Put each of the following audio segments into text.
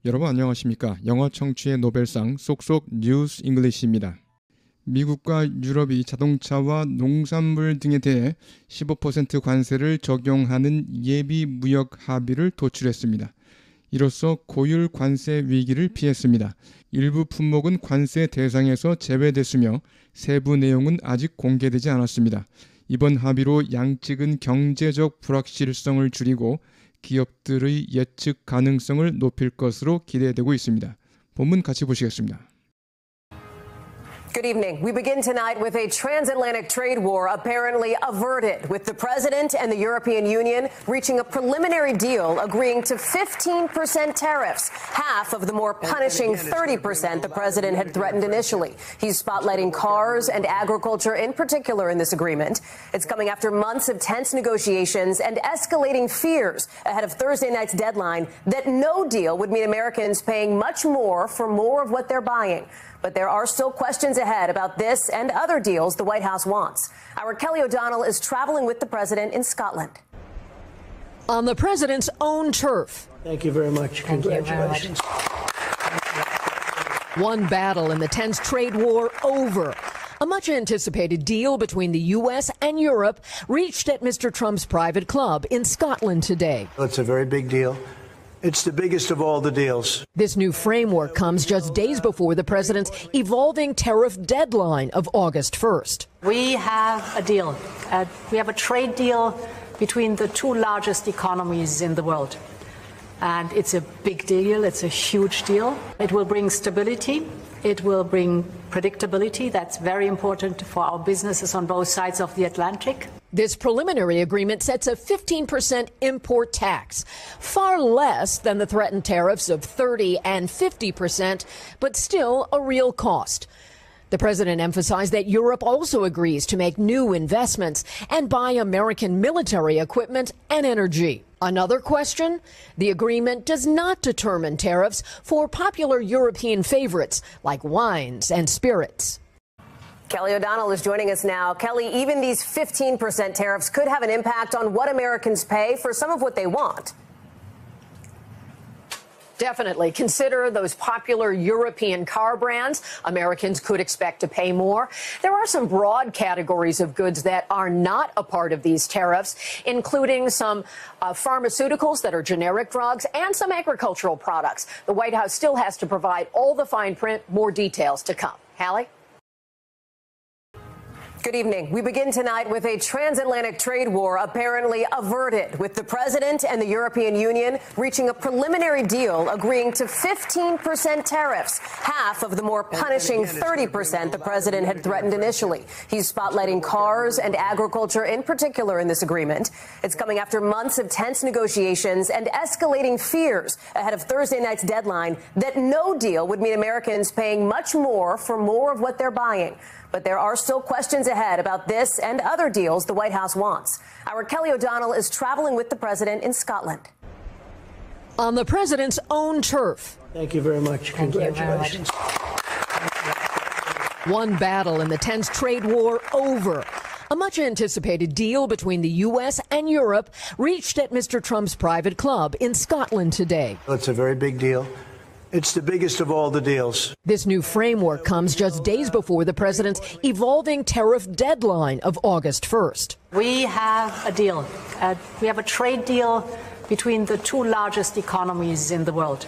여러분 안녕하십니까? 영어 청취의 노벨상 쏙쏙 뉴스 잉글리시입니다. 미국과 유럽이 자동차와 농산물 등에 대해 15% 관세를 적용하는 예비 무역 합의를 도출했습니다. 이로써 고율 관세 위기를 피했습니다. 일부 품목은 관세 대상에서 제외됐으며 세부 내용은 아직 공개되지 않았습니다. 이번 합의로 양측은 경제적 불확실성을 줄이고 기업들의 예측 가능성을 높일 것으로 기대되고 있습니다. 본문 같이 보시겠습니다. Good evening. We begin tonight with a transatlantic trade war apparently averted, with the president and the European Union reaching a preliminary deal agreeing to 15% tariffs, half of the more punishing 30% the president had threatened initially. He's spotlighting cars and agriculture in particular in this agreement. It's coming after months of tense negotiations and escalating fears ahead of Thursday night's deadline that no deal would mean Americans paying much more for more of what they're buying. But there are still questions ahead about this and other deals the White House wants. Our Kelly O'Donnell is traveling with the president in Scotland. On the president's own turf. Thank you very much. Congratulations. One battle in the tense trade war over. A much-anticipated deal between the U.S. and Europe reached at Mr. Trump's private club in Scotland today. It's a very big deal. It's the biggest of all the deals. This new framework comes just days before the president's evolving tariff deadline of August 1st. We have a deal. We have a trade deal between the two largest economies in the world. And it's a big deal. It's a huge deal. It will bring stability. It will bring predictability. That's very important for our businesses on both sides of the Atlantic. This preliminary agreement sets a 15% import tax, far less than the threatened tariffs of 30% and 50%, but still a real cost. The president emphasized that Europe also agrees to make new investments and buy American military equipment and energy. Another question? The agreement does not determine tariffs for popular European favorites like wines and spirits. Kelly O'Donnell is joining us now. Kelly, even these 15% tariffs could have an impact on what Americans pay for some of what they want. Definitely. Consider those popular European car brands. Americans could expect to pay more. There are some broad categories of goods that are not a part of these tariffs, including some pharmaceuticals that are generic drugs and some agricultural products. The White House still has to provide all the fine print. More details to come. Hallie? Good evening. We begin tonight with a transatlantic trade war apparently averted, with the president and the European Union reaching a preliminary deal agreeing to 15% tariffs, half of the more punishing 30% the president had threatened initially. He's spotlighting cars and agriculture in particular in this agreement. It's coming after months of tense negotiations and escalating fears ahead of Thursday night's deadline that no deal would mean Americans paying much more for more of what they're buying. But there are still questions ahead about this and other deals the White House wants. Our Kelly O'Donnell is traveling with the president in Scotland. On the president's own turf. Thank you very much. Congratulations. One battle in the tense trade war over. A much-anticipated deal between the U.S. and Europe reached at Mr. Trump's private club in Scotland today. It's a very big deal. It's the biggest of all the deals. This new framework comes just days before the president's evolving tariff deadline of August 1st. We have a deal. We have a trade deal between the two largest economies in the world.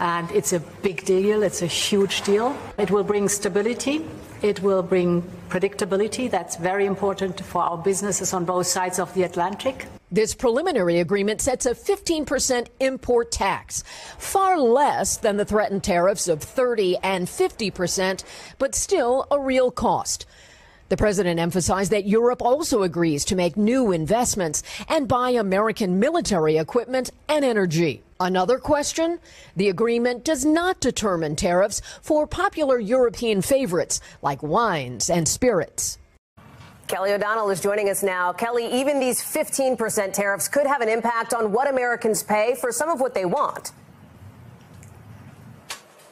And it's a big deal. It's a huge deal. It will bring stability. It will bring predictability. That's very important for our businesses on both sides of the Atlantic. This preliminary agreement sets a 15% import tax, far less than the threatened tariffs of 30% and 50%, but still a real cost. The president emphasized that Europe also agrees to make new investments and buy American military equipment and energy. Another question? The agreement does not determine tariffs for popular European favorites like wines and spirits. Kelly O'Donnell is joining us now. Kelly, even these 15% tariffs could have an impact on what Americans pay for some of what they want.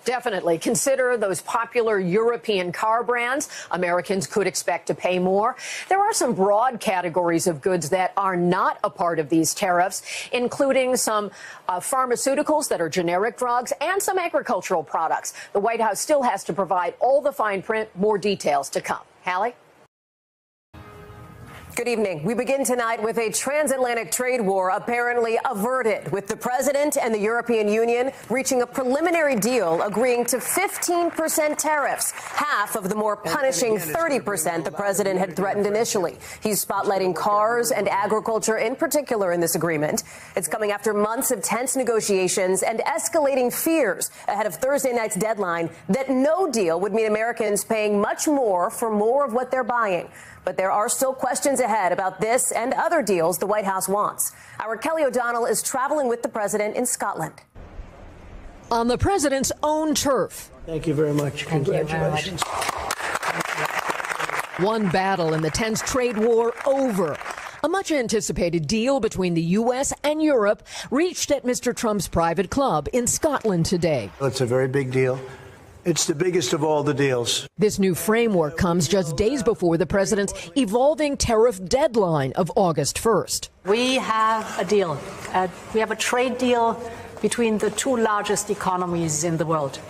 Definitely. Consider those popular European car brands. Americans could expect to pay more. There are some broad categories of goods that are not a part of these tariffs, including some pharmaceuticals that are generic drugs and some agricultural products. The White House still has to provide all the fine print. More details to come. Hallie? Good evening. We begin tonight with a transatlantic trade war apparently averted, with the president and the European Union reaching a preliminary deal agreeing to 15% tariffs, half of the more punishing 30% the president had threatened initially. He's spotlighting cars and agriculture in particular in this agreement. It's coming after months of tense negotiations and escalating fears ahead of Thursday night's deadline that no deal would mean Americans paying much more for more of what they're buying. But there are still questions ahead about this and other deals the White House wants. Our Kelly O'Donnell is traveling with the president in Scotland. On the president's own turf. Thank you very much. Congratulations. One battle in the tense trade war over. A much anticipated deal between the U.S. and Europe reached at Mr. Trump's private club in Scotland today. It's a very big deal. It's the biggest of all the deals. This new framework comes just days before the president's evolving tariff deadline of August 1st. We have a deal. We have a trade deal between the two largest economies in the world.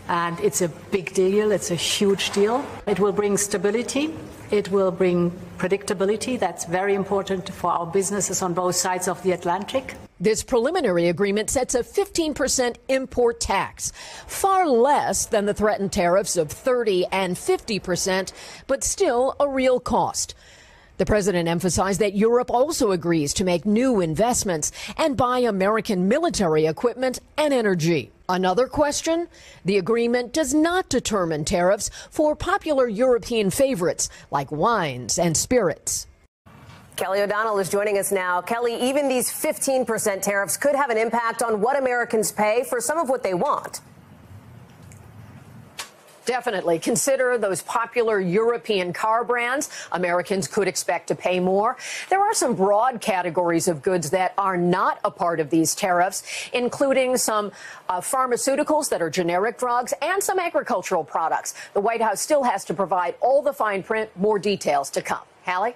And it's a big deal. It's a huge deal. It will bring stability. It will bring predictability. That's very important for our businesses on both sides of the Atlantic. This preliminary agreement sets a 15% import tax, far less than the threatened tariffs of 30 and 50%, but still a real cost. The president emphasized that Europe also agrees to make new investments and buy American military equipment and energy. Another question? The agreement does not determine tariffs for popular European favorites like wines and spirits. Kelly O'Donnell is joining us now. Kelly, even these 15% tariffs could have an impact on what Americans pay for some of what they want. Definitely. Consider those popular European car brands. Americans could expect to pay more. There are some broad categories of goods that are not a part of these tariffs, including some pharmaceuticals that are generic drugs and some agricultural products. The White House still has to provide all the fine print. More details to come. Hallie?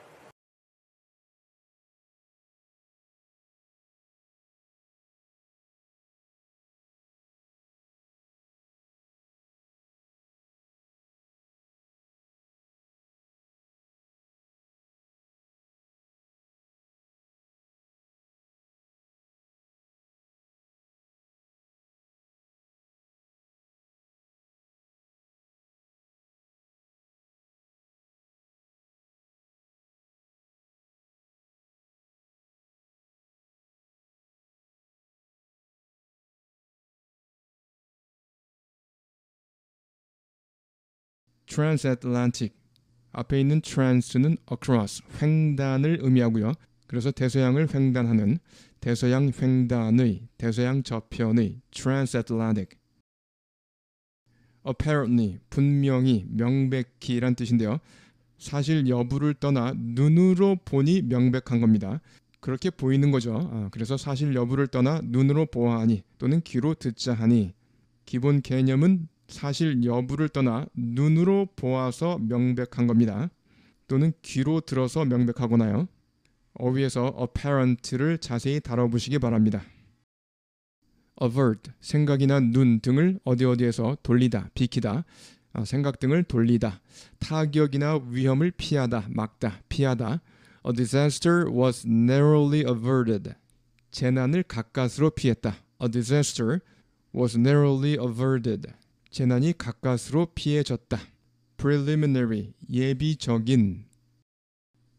transatlantic 앞에 있는 trans는 across 횡단을 의미하고요. 그래서 대서양을 횡단하는 대서양 횡단의 대서양 저편의 transatlantic. apparently 분명히 명백히란 뜻인데요. 사실 여부를 떠나 눈으로 보니 명백한 겁니다. 그렇게 보이는 거죠. 그래서 사실 여부를 떠나 눈으로 보아하니 또는 귀로 듣자 하니 기본 개념은 사실 여부를 떠나 눈으로 보아서 명백한 겁니다. 또는 귀로 들어서 명백하거나요. 어휘에서 apparent를 자세히 다뤄보시기 바랍니다. avert, 생각이나 눈 등을 어디에서 돌리다, 비키다, 생각 등을 돌리다, 타격이나 위험을 피하다, 막다, 피하다. A disaster was narrowly averted. 재난을 가까스로 피했다. A disaster was narrowly averted. 재난이 가까스로 피해졌다. Preliminary, 예비적인.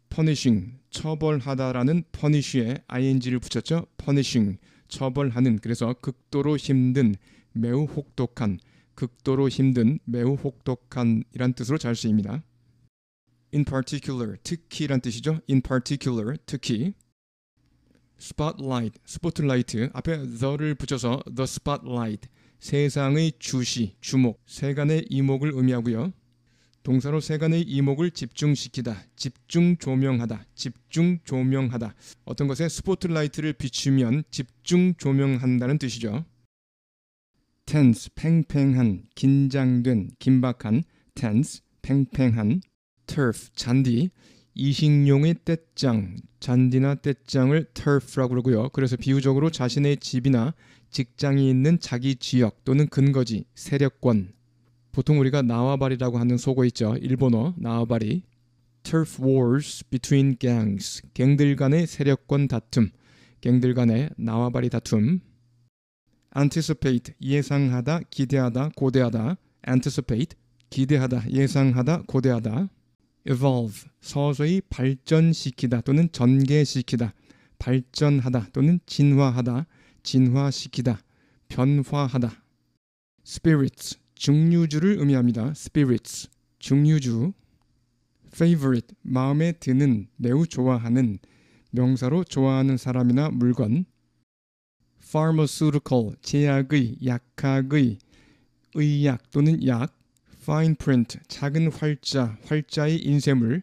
Punishing, 처벌하다라는 punish에 ing를 붙였죠. Punishing, 처벌하는. 그래서 극도로 힘든, 매우 혹독한, 극도로 힘든, 매우 혹독한 이란 뜻으로 잘 쓰입니다. In particular, 특히란 뜻이죠. In particular, 특히. Spotlight, 스포트라이트, 앞에 the를 붙여서 the spotlight, 세상의 주시, 주목, 세간의 이목을 의미하고요. 동사로 세간의 이목을 집중시키다, 집중 조명하다, 집중 조명하다. 어떤 것에 스포트라이트를 비추면 집중 조명한다는 뜻이죠. tense, 팽팽한, 긴장된, 긴박한, tense, 팽팽한, turf, 잔디, 이식용의 떼짱, 잔디나 떼짱을 turf라고 그러고요. 그래서 비유적으로 자신의 집이나 직장이 있는 자기 지역 또는 근거지, 세력권. 보통 우리가 나와바리라고 하는 속어 있죠. 일본어 나와바리. turf wars between gangs, 갱들 간의 세력권 다툼, 갱들 간의 나와바리 다툼. anticipate, 예상하다, 기대하다, 고대하다. anticipate, 기대하다, 예상하다, 고대하다. evolve, 서서히 발전시키다 또는 전개시키다, 발전하다 또는 진화하다, 진화시키다, 변화하다. spirits, 증류주를 의미합니다. spirits, 증류주. favorite, 마음에 드는, 매우 좋아하는, 명사로 좋아하는 사람이나 물건. pharmaceutical, 제약의, 약학의, 의약 또는 약. fine print, 작은 활자, 활자의 인쇄물.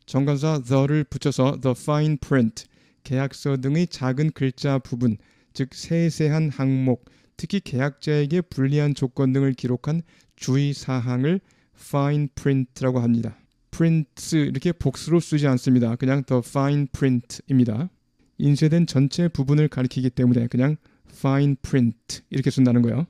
정관사 the를 붙여서 the fine print, 계약서 등의 작은 글자 부분, 즉 세세한 항목, 특히 계약자에게 불리한 조건 등을 기록한 주의사항을 fine print라고 합니다. print 이렇게 복수로 쓰지 않습니다. 그냥 the fine print입니다. 인쇄된 전체 부분을 가리키기 때문에 그냥 fine print 이렇게 쓴다는 거예요.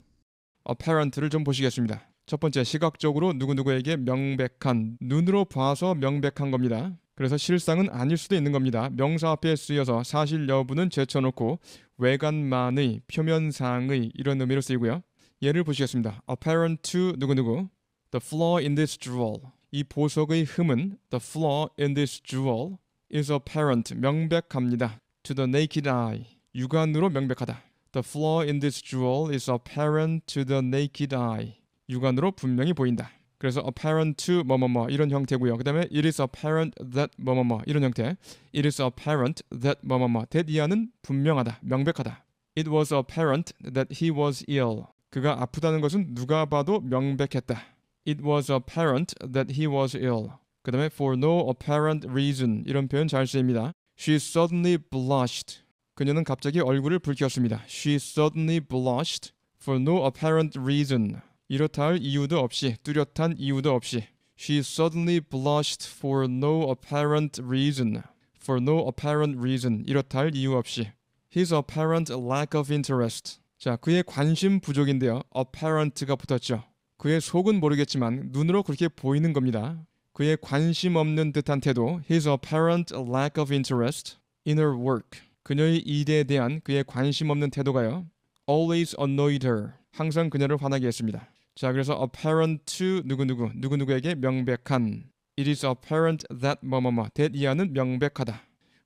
apparent를 좀 보시겠습니다. 첫 번째, 시각적으로 누구누구에게 명백한, 눈으로 봐서 명백한 겁니다. 그래서 실상은 아닐 수도 있는 겁니다. 명사 앞에 쓰여서 사실 여부는 제쳐놓고 외관만의, 표면상의 이런 의미로 쓰이고요. 예를 보시겠습니다. apparent to 누구누구, the flaw in this jewel. 이 보석의 흠은 the flaw in this jewel is apparent, 명백합니다. to the naked eye, 육안으로 명백하다. The flaw in this jewel is apparent to the naked eye. 육안으로 분명히 보인다. 그래서 apparent to 뭐뭐뭐 이런 형태고요. 그 다음에 it is apparent that 뭐뭐뭐 이런 형태. it is apparent that 뭐뭐뭐 that 이하는 분명하다, 명백하다. it was apparent that he was ill. 그가 아프다는 것은 누가 봐도 명백했다. it was apparent that he was ill. 그 다음에 for no apparent reason 이런 표현 잘 쓰입니다. She suddenly blushed. 그녀는 갑자기 얼굴을 붉혔습니다. She suddenly blushed for no apparent reason. 이렇다 할 이유도 없이, 뚜렷한 이유도 없이. She suddenly blushed for no apparent reason. For no apparent reason. 이렇다 할 이유 없이. His apparent lack of interest. 자, 그의 관심 부족인데요. apparent가 붙었죠. 그의 속은 모르겠지만 눈으로 그렇게 보이는 겁니다. 그의 관심 없는 듯한 태도. His apparent lack of interest in her work. 그녀의 일에 대한 그의 관심 없는 태도가요. Always annoyed her. 항상 그녀를 화나게 했습니다. 자, 그래서 apparent to 누구누구에게 명백한. It is apparent that 뭐뭐뭐 that 이하는 명백하다.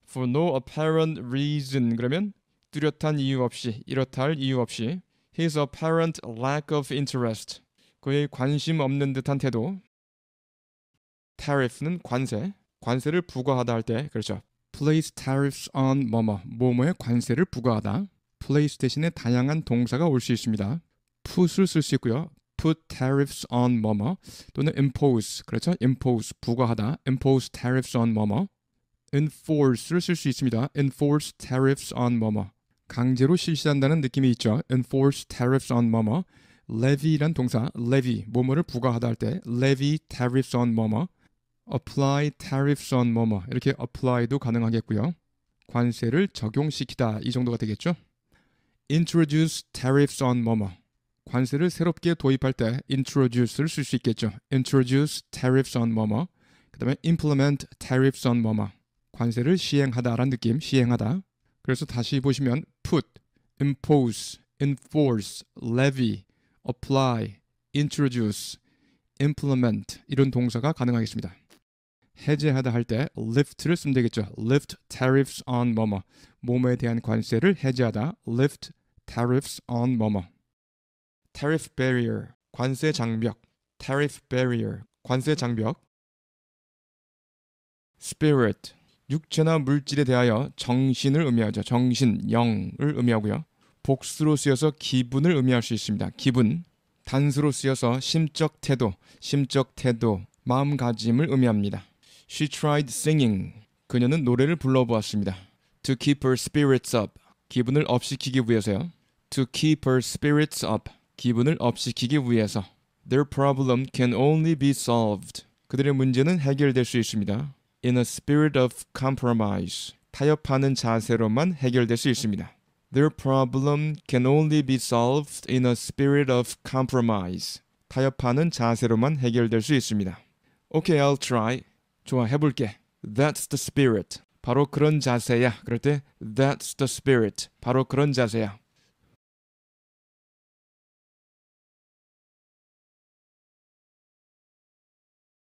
For no apparent reason 그러면 뚜렷한 이유 없이, 이렇다 할 이유 없이. His apparent lack of interest. 그의 관심 없는 듯한 태도. tariff는 관세. 관세를 부과하다 할 때 그렇죠. place tariffs on 뭐뭐에 관세를 부과하다. place 대신에 다양한 동사가 올 수 있습니다. put을 쓸 수 있고요. put tariffs on 또는 impose, 그렇죠? impose, 부과하다. impose tariffs on enforce를 쓸 수 있습니다. enforce tariffs on 강제로 실시한다는 느낌이 있죠. enforce tariffs on levy란 동사, levy, 뭐뭐를 부과하다 할 때 levy tariffs on apply tariffs on 이렇게 apply도 가능하겠고요. 관세를 적용시키다 이 정도가 되겠죠. introduce tariffs on 관세를 새롭게 도입할 때 introduce를 쓸 수 있겠죠. introduce tariffs on 그 다음에 implement tariffs on 관세를 시행하다라는 느낌, 시행하다. 그래서 다시 보시면 put, impose, enforce, levy, apply, introduce, implement 이런 동사가 가능하겠습니다. 해제하다 할 때 lift를 쓰면 되겠죠. lift tariffs on 뭐뭐에 대한 관세를 해제하다. lift tariffs on tariff barrier, 관세 장벽. tariff barrier, 관세 장벽. spirit, 육체나 물질에 대하여 정신을 의미하죠. 정신, 영을 의미하고요. 복수로 쓰여서 기분을 의미할 수 있습니다. 기분. 단수로 쓰여서 심적 태도, 마음가짐을 의미합니다. She tried singing. 그녀는 노래를 불러보았습니다. To keep her spirits up. 기분을 업시키기 위해서요. To keep her spirits up. 기분을 업시키기 위해서. Their problem can only be solved. 그들의 문제는 해결될 수 있습니다. In a spirit of compromise. 타협하는 자세로만 해결될 수 있습니다. Their problem can only be solved in a spirit of compromise. 타협하는 자세로만 해결될 수 있습니다. Okay, I'll try. 좋아, 해볼게. That's the spirit. 바로 그런 자세야. 그럴 때 That's the spirit. 바로 그런 자세야.